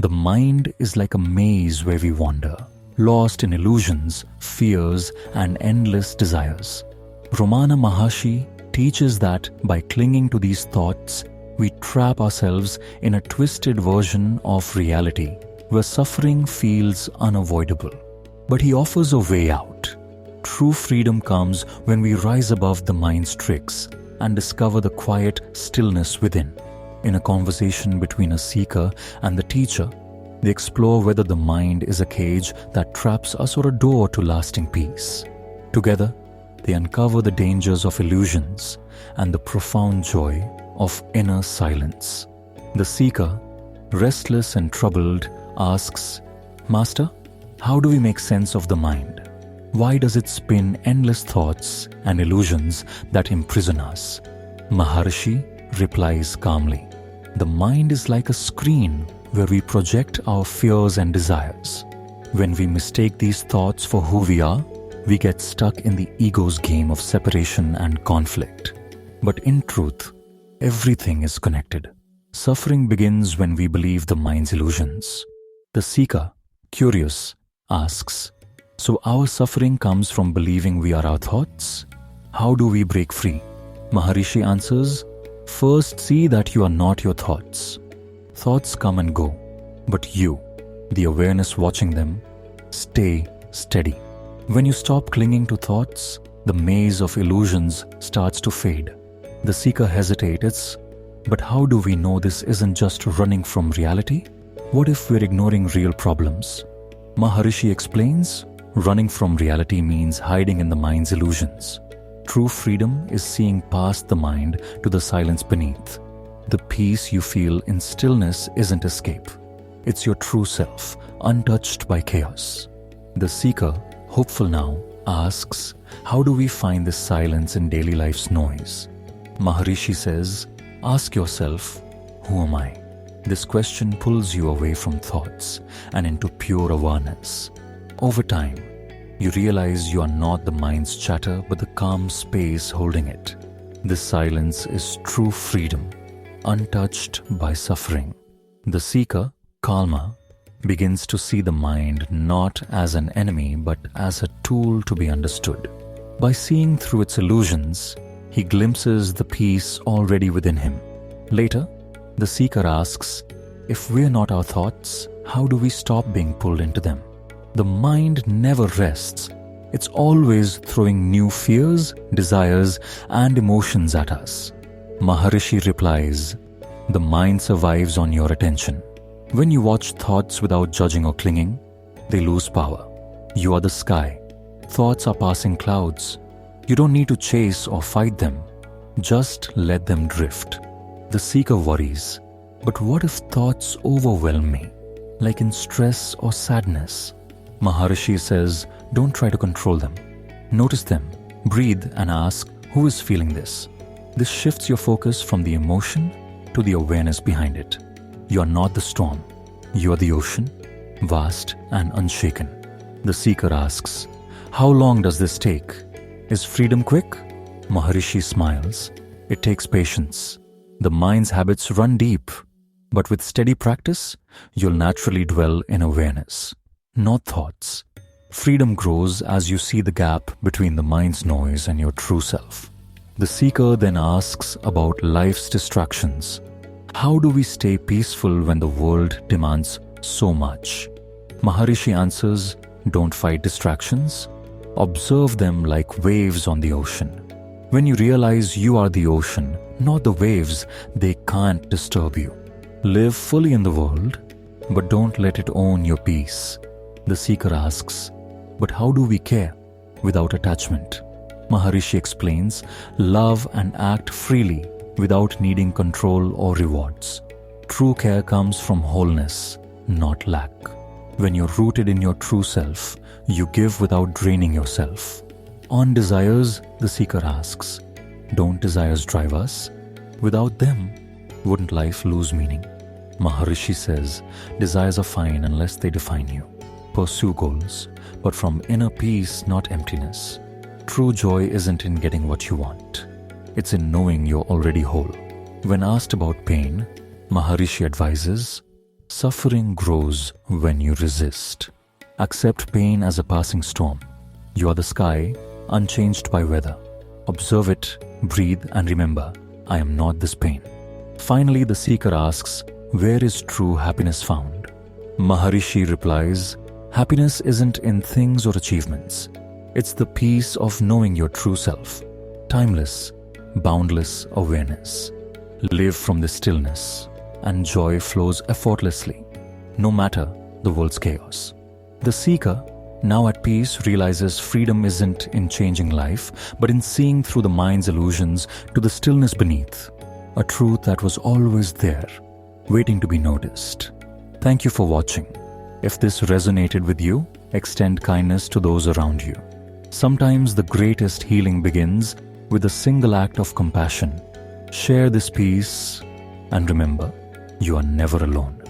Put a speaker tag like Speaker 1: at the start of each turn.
Speaker 1: The mind is like a maze where we wander, lost in illusions, fears, and endless desires. Romana Mahashi teaches that by clinging to these thoughts, we trap ourselves in a twisted version of reality where suffering feels unavoidable. But he offers a way out. True freedom comes when we rise above the mind's tricks and discover the quiet stillness within. In a conversation between a seeker and the teacher, they explore whether the mind is a cage that traps us or a door to lasting peace. Together, they uncover the dangers of illusions and the profound joy of inner silence. The seeker, restless and troubled, asks, "Master, how do we make sense of the mind? Why does it spin endless thoughts and illusions that imprison us?" Maharshi replies calmly, "The mind is like a screen where we project our fears and desires. When we mistake these thoughts for who we are, we get stuck in the ego's game of separation and conflict. But in truth, everything is connected. Suffering begins when we believe the mind's illusions." The seeker, curious, asks, "So our suffering comes from believing we are our thoughts? How do we break free?" Maharishi answers, "First see that you are not your thoughts. Thoughts come and go, but you, the awareness watching them, stay steady. When you stop clinging to thoughts, the maze of illusions starts to fade." The seeker hesitates, "But how do we know this isn't just running from reality? What if we're ignoring real problems?" Maharishi explains, running from reality means hiding in the mind's illusions. True freedom is seeing past the mind to the silence beneath. The peace you feel in stillness isn't escape. It's your true self, untouched by chaos. The seeker, hopeful now, asks, "How do we find this silence in daily life's noise?" Maharishi says, "Ask yourself, who am I?" This question pulls you away from thoughts and into pure awareness. Over time, you realize you are not the mind's chatter but the calm space holding it. This silence is true freedom, untouched by suffering. The seeker, calmer, begins to see the mind not as an enemy but as a tool to be understood. By seeing through its illusions, he glimpses the peace already within him. Later, the seeker asks, "If we're not our thoughts, how do we stop being pulled into them?" The mind never rests. It's always throwing new fears, desires, and emotions at us. Maharishi replies, "The mind survives on your attention. When you watch thoughts without judging or clinging, they lose power. You are the sky. Thoughts are passing clouds. You don't need to chase or fight them. Just let them drift." The seeker worries, "But what if thoughts overwhelm me, like in stress or sadness?" Maharishi says, "Don't try to control them. Notice them, breathe, and ask, who is feeling this?" This shifts your focus from the emotion to the awareness behind it. You are not the storm. You are the ocean, vast and unshaken. The seeker asks, "How long does this take? Is freedom quick?" Maharishi smiles. "It takes patience. The mind's habits run deep, but with steady practice, you'll naturally dwell in awareness, not thoughts. Freedom grows as you see the gap between the mind's noise and your true self." The seeker then asks about life's distractions. How do we stay peaceful when the world demands so much? Maharishi answers, "Don't fight distractions. Observe them like waves on the ocean. When you realize you are the ocean, not the waves, they can't disturb you. Live fully in the world, but don't let it own your peace." The seeker asks, "But how do we care without attachment?" Maharishi explains, "Love and act freely without needing control or rewards. True care comes from wholeness, not lack. When you're rooted in your true self, you give without draining yourself." On desires, the seeker asks, "Don't desires drive us? Without them, wouldn't life lose meaning?" Maharishi says, "Desires are fine unless they define you. Pursue goals, but from inner peace, not emptiness. True joy isn't in getting what you want. It's in knowing you're already whole." When asked about pain, Maharishi advises, Suffering grows when you resist. Accept pain as a passing storm. You are the sky, unchanged by weather. Observe it, breathe, and remember, I am not this pain. Finally, the seeker asks, where is true happiness found? Maharishi replies, happiness isn't in things or achievements. It's the peace of knowing your true self. Timeless, boundless awareness. Live from the stillness, and joy flows effortlessly, no matter the world's chaos. The seeker, now at peace, realizes freedom isn't in changing life, but in seeing through the mind's illusions to the stillness beneath, a truth that was always there, waiting to be noticed. Thank you for watching. If this resonated with you, extend kindness to those around you. Sometimes the greatest healing begins with a single act of compassion. Share this peace, and remember, you are never alone.